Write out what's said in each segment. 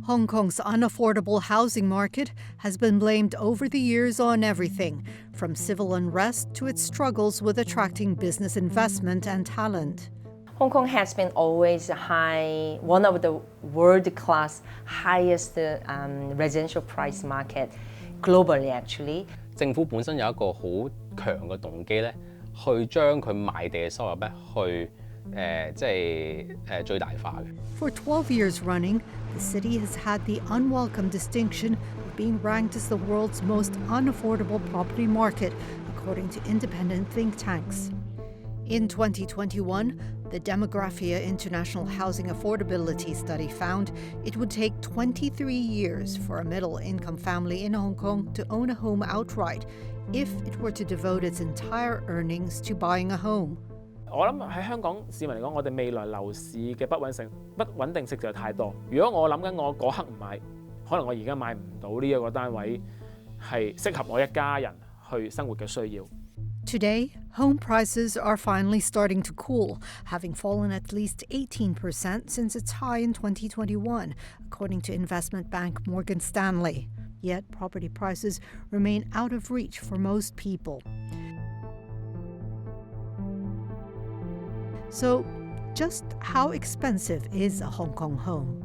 Hong Kong's unaffordable housing market has been blamed over the years on everything, from civil unrest to its struggles with attracting business investment and talent. Hong Kong has been always one of the world-class highest residential price market globally actually. 政府本身有一個好強嘅動機咧，去將佢賣地嘅收入咧，去最大化嘅。For 12 years running, the city has had the unwelcome distinction of being ranked as the world's most unaffordable property market, according to independent think tanks. In 2021, the Demographia International Housing Affordability Study found it would take 23 years for a middle-income family in Hong Kong to own a home outright if it were to devote its entire earnings to buying a home. 我諗喺香港市民嚟講，我哋未來樓市嘅不穩定性就太多。如果我諗緊我嗰刻唔買，可能我而家買唔到呢一個單位係適合我一家人去生活嘅需要。Today, home prices are finally starting to cool, having fallen at least 18% since its high in 2021, according to investment bank Morgan Stanley. Yet property prices remain out of reach for most people. So, just how expensive is a Hong Kong home?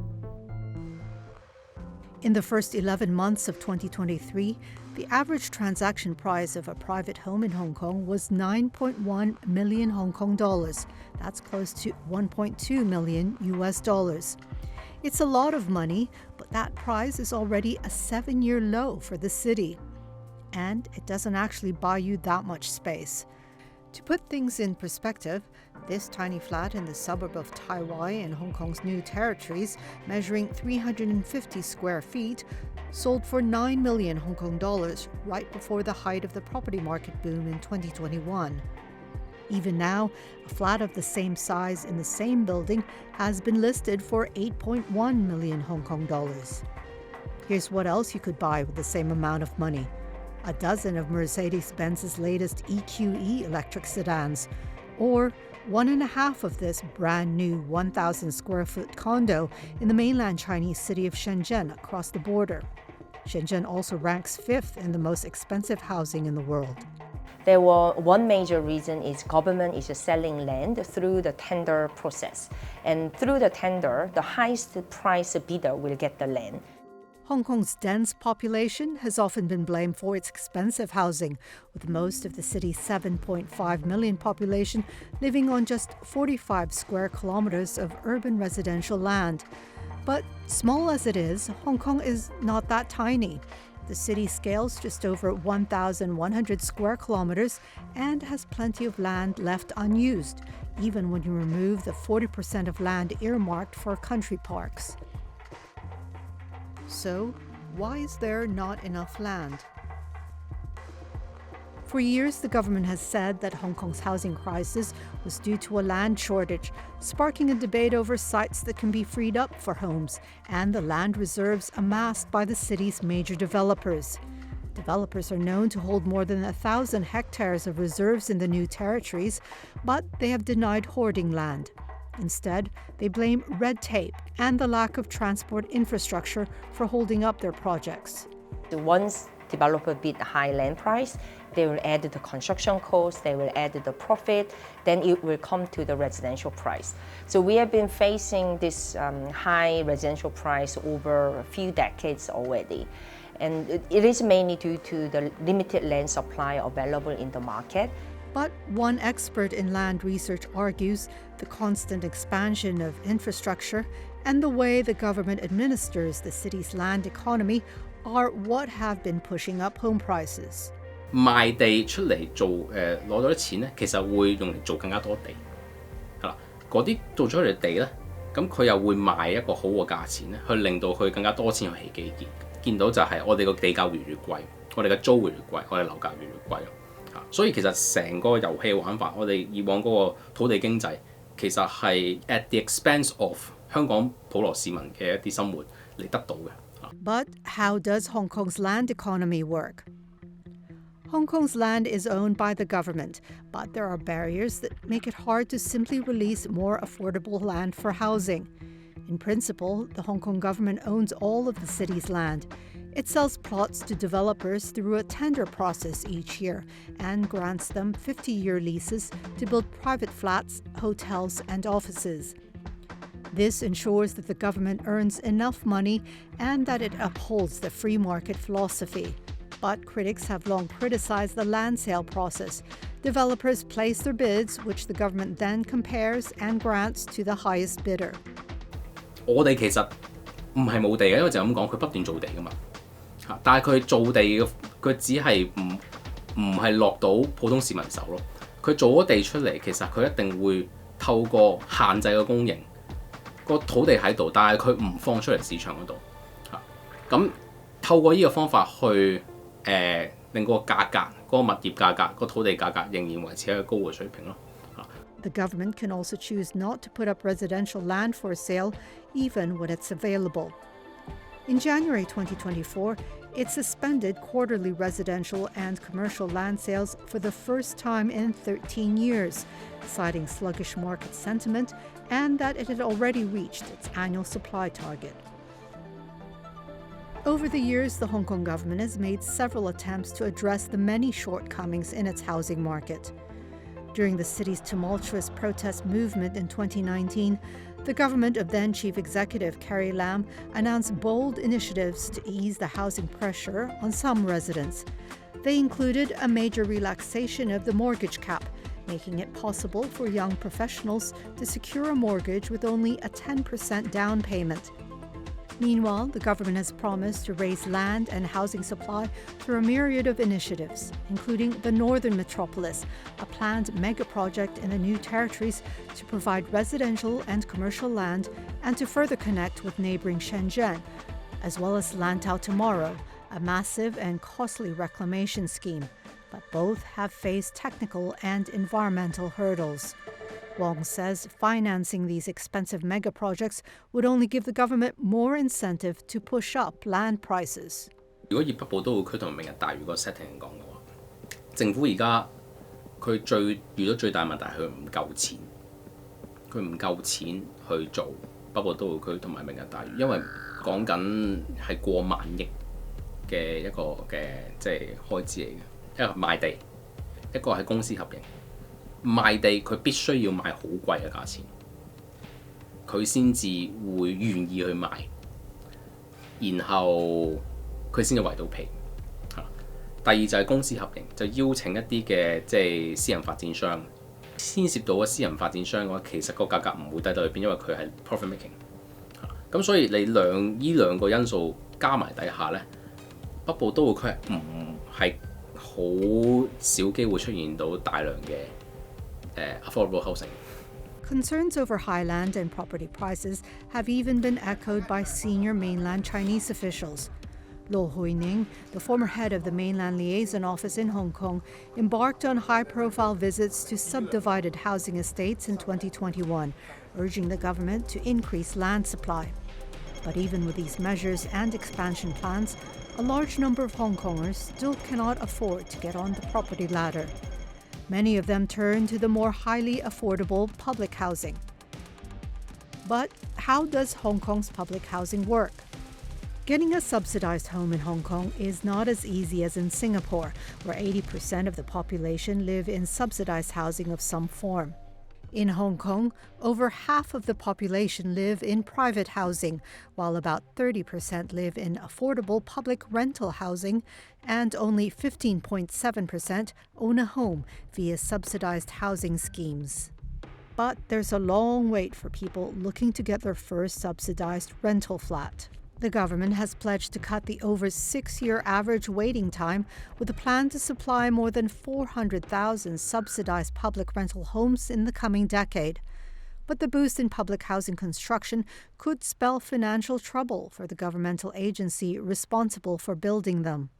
In the first 11 months of 2023, the average transaction price of a private home in Hong Kong was 9.1 million Hong Kong dollars. That's close to 1.2 million US dollars. It's a lot of money, but that price is already a 7-year low for the city. And it doesn't actually buy you that much space. To put things in perspective, this tiny flat in the suburb of Tai Wai in Hong Kong's New Territories, measuring 350 square feet, sold for 9 million Hong Kong dollars right before the height of the property market boom in 2021. Even now, a flat of the same size in the same building has been listed for 8.1 million Hong Kong dollars. Here's what else you could buy with the same amount of money. A dozen of Mercedes-Benz's latest EQE electric sedans, or 1.5 of this brand new 1,000 square foot condo in the mainland Chinese city of Shenzhen across the border. Shenzhen also ranks 5th in the most expensive housing in the world. One major reason is government is selling land through the tender process. And through the tender, the highest price bidder will get the land. Hong Kong's dense population has often been blamed for its expensive housing, with most of the city's 7.5 million population living on just 45 square kilometers of urban residential land. But small as it is, Hong Kong is not that tiny. The city scales just over 1,100 square kilometers and has plenty of land left unused, even when you remove the 40% of land earmarked for country parks. So, why is there not enough land? For years, the government has said that Hong Kong's housing crisis was due to a land shortage, sparking a debate over sites that can be freed up for homes and the land reserves amassed by the city's major developers. Developers are known to hold more than 1,000 hectares of reserves in the New Territories, but they have denied hoarding land. Instead, they blame red tape and the lack of transport infrastructure for holding up their projects. Once developer bid a high land price, they will add the construction cost, they will add the profit, then it will come to the residential price. So we have been facing this high residential price over a few decades already. And it is mainly due to the limited land supply available in the market. But one expert in land research argues the constant expansion of infrastructure and the way the government administers the city's land economy are what have been pushing up home prices. 賣地出嚟做攞到啲錢咧，其實會用嚟做更加多地，係啦。嗰啲做咗嚟地咧，咁佢又會賣一個好嘅價錢咧，去令到佢更加多錢去起基建。見到就係我哋個地價越貴，我哋嘅租會越貴，我哋樓價越貴咯。所以其實成個遊戲玩法，我哋以往嗰個土地經濟，其實係 at the expense of 香港普羅市民嘅一啲生活嚟得到嘅。But how does Hong Kong's land economy work? Hong Kong's land is owned by the government, but there are barriers that make it hard to simply release more affordable land for housing. In principle, the Hong Kong government owns all of the city's land. It sells plots to developers through a tender process each year and grants them 50-year leases to build private flats, hotels, and offices. This ensures that the government earns enough money and that it upholds the free market philosophy. But critics have long criticized the land sale process. Developers place their bids, which the government then compares and grants to the highest bidder. 我哋其實唔係冇地嘅，因為就咁講，佢不斷造地㗎嘛。但係佢造地嘅，佢只係唔係落到普通市民手咯。佢做咗地出嚟，其實佢一定會透過限制嘅供應，個土地喺度，但係佢唔放出嚟市場嗰度。咁透過呢個方法去令個價格、嗰個物業價格、個土地價格仍然維持喺一個高嘅水平咯。The government can also choose not to put up residential land for sale, even when it's available. In January 2024, it suspended quarterly residential and commercial land sales for the first time in 13 years, citing sluggish market sentiment and that it had already reached its annual supply target. Over the years, the Hong Kong government has made several attempts to address the many shortcomings in its housing market. During the city's tumultuous protest movement in 2019, the government of then Chief Executive Carrie Lam announced bold initiatives to ease the housing pressure on some residents. They included a major relaxation of the mortgage cap, making it possible for young professionals to secure a mortgage with only a 10% down payment. Meanwhile, the government has promised to raise land and housing supply through a myriad of initiatives, including the Northern Metropolis, a planned mega project in the new territories to provide residential and commercial land and to further connect with neighbouring Shenzhen, as well as Lantau Tomorrow, a massive and costly reclamation scheme. But both have faced technical and environmental hurdles. Wong says financing these expensive mega projects would only give the government more incentive to push up land prices. 如果以北部都會區同明日大嶼個 setting 嚟講嘅話，政府而家佢遇到最大問題係佢唔夠錢，佢唔夠錢去做北部都會區同埋明日大嶼，因為講緊係過萬億嘅一個嘅即係開支嚟嘅，一個賣地，一個係公私合營。賣地佢必須要賣好貴嘅價錢，佢先至會願意去賣，然後佢先至圍到皮。第二就係公私合營，就邀請一啲嘅即係私人發展商，牽涉到嘅私人發展商嘅話，其實個價格唔會低到去邊，因為佢係 profit making。咁所以你呢兩個因素加埋底下咧，北部都會區唔係好少機會出現到大量嘅。affordable housing. Concerns over high land and property prices have even been echoed by senior mainland Chinese officials. Lo Huining, the former head of the Mainland Liaison Office in Hong Kong, embarked on high-profile visits to subdivided housing estates in 2021, urging the government to increase land supply. But even with these measures and expansion plans, a large number of Hong Kongers still cannot afford to get on the property ladder. Many of them turn to the more highly affordable public housing. But how does Hong Kong's public housing work? Getting a subsidized home in Hong Kong is not as easy as in Singapore, where 80% of the population live in subsidized housing of some form. In Hong Kong, over half of the population live in private housing, while about 30% live in affordable public rental housing, and only 15.7% own a home via subsidized housing schemes. But there's a long wait for people looking to get their first subsidized rental flat. The government has pledged to cut the over 6-year average waiting time with a plan to supply more than 400,000 subsidized public rental homes in the coming decade. But the boost in public housing construction could spell financial trouble for the governmental agency responsible for building them.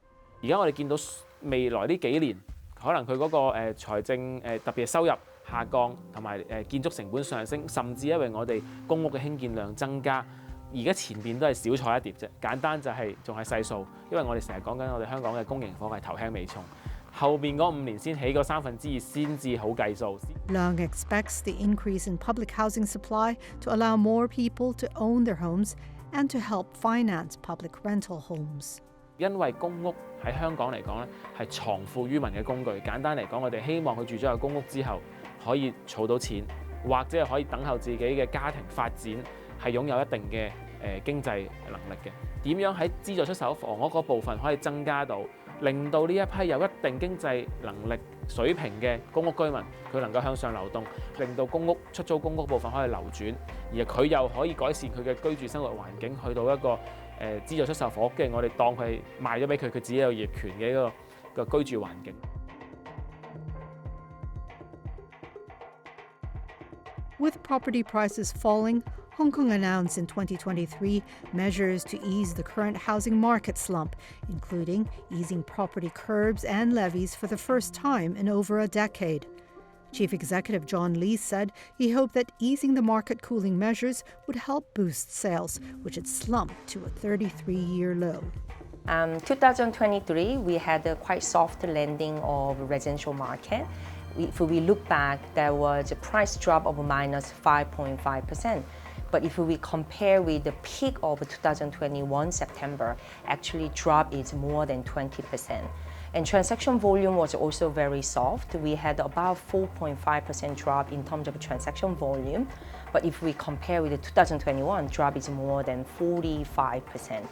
而家我哋見到未來呢幾年，可能佢嗰個財政特別係收入下降，同埋建築成本上升，甚至因為我哋公屋嘅興建量增加。而家前邊都係小菜一碟啫，簡單就係仲係細數，因為我哋成日講緊我哋香港嘅公營房係頭輕尾重，後邊嗰5年先起嗰2/3先至好計數。Leung expects the increase in public housing supply to allow more people to own their homes and to help finance public rental homes. 因為公屋喺香港嚟講咧係藏富於民嘅工具。簡單嚟講，我哋希望佢住咗入公屋之後可以儲到錢，或者係可以等候自己嘅家庭發展，係擁有一定嘅經濟能力嘅。點樣喺資助出售房屋嗰部分可以增加到，令到呢一批有一定經濟能力水平嘅公屋居民，佢能夠向上流動，令到公屋出租公屋部分可以流轉，而佢又可以改善佢嘅居住生活環境，去到一個資助出售房屋嘅，我哋當佢賣咗俾佢，佢自己有業權嘅一個居住環境。With property prices falling, Hong Kong announced in 2023 measures to ease the current housing market slump, including easing property curbs and levies for the first time in over a decade. Chief Executive John Lee said he hoped that easing the market cooling measures would help boost sales, which had slumped to a 33-year low. 2023, we had a quite soft landing of residential market. If we look back, there was a price drop of minus 5.5%. But if we compare with the peak of 2021 September, actually drop is more than 20%. And transaction volume was also very soft. We had about 4.5% drop in terms of transaction volume. But if we compare with the 2021, drop is more than 45%.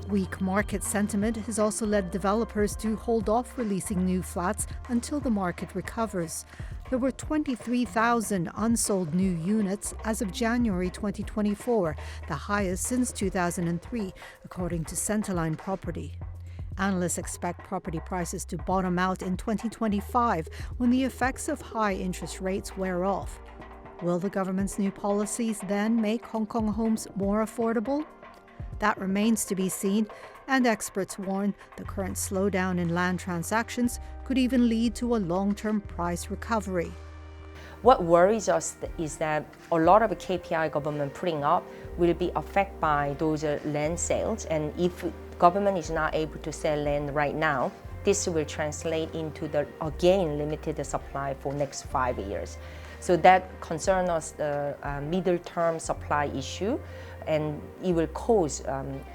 Weak market sentiment has also led developers to hold off releasing new flats until the market recovers. There were 23,000 unsold new units as of January 2024, the highest since 2003, according to Centerline Property. Analysts expect property prices to bottom out in 2025 when the effects of high interest rates wear off. Will the government's new policies then make Hong Kong homes more affordable? That remains to be seen, and experts warn the current slowdown in land transactions could even lead to a long-term price recovery. What worries us is that a lot of the KPI government putting up will be affected by those land sales, and if government is not able to sell land right now, this will translate into the again limited supply for next 5 years. So that concerns us the middle-term supply issue, and it will cause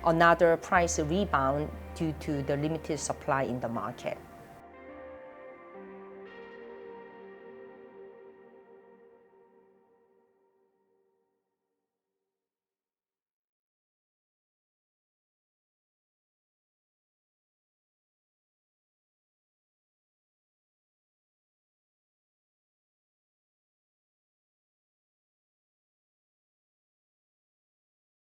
another price rebound due to the limited supply in the market.